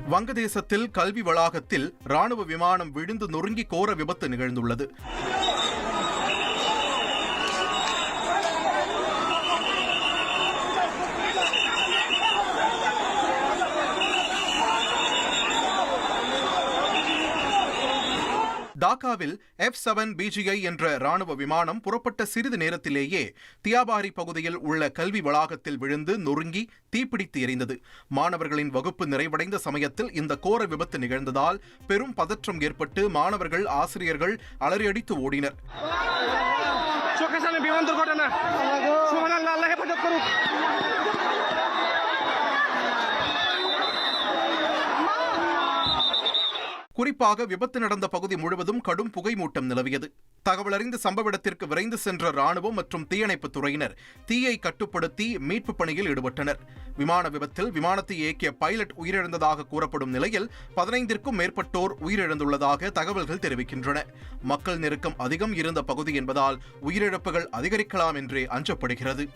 வங்கதேசத்தில் கல்வி வளாகத்தில் ராணுவ விமானம் விழுந்து நொறுங்கி கோர விபத்து நிகழ்ந்துள்ளது. டாக்காவில் F-7 BGI என்ற ராணுவ விமானம் புறப்பட்ட சிறிது நேரத்திலேயே தியாபாரி பகுதியில் உள்ள கல்வி வளாகத்தில் விழுந்து நொறுங்கி தீப்பிடித்து எரிந்தது. மாணவர்களின் வகுப்பு நிறைவடைந்த சமயத்தில் இந்த கோர விபத்து நிகழ்ந்ததால் பெரும் பதற்றம் ஏற்பட்டு மாணவர்கள், ஆசிரியர்கள் அலறியடித்து ஓடினர். குறிப்பாக விபத்து நடந்த பகுதி முழுவதும் கடும் புகை மூட்டம் நிலவியது. தகவல் அறிந்து சம்பவ இடத்திற்கு விரைந்து சென்ற ராணுவம் மற்றும் தீயணைப்புத் துறையினர் தீயை கட்டுப்படுத்தி மீட்பு பணியில் ஈடுபட்டனர். விமான விபத்தில் விமானத்தை இயக்கிய பைலட் உயிரிழந்ததாக கூறப்படும் நிலையில் 15ற்கும் மேற்பட்டோர் உயிரிழந்துள்ளதாக தகவல்கள் தெரிவிக்கின்றன. மக்கள் நெருக்கம் அதிகம் இருந்த பகுதி என்பதால் உயிரிழப்புகள் அதிகரிக்கலாம் என்றே அஞ்சப்படுகிறது.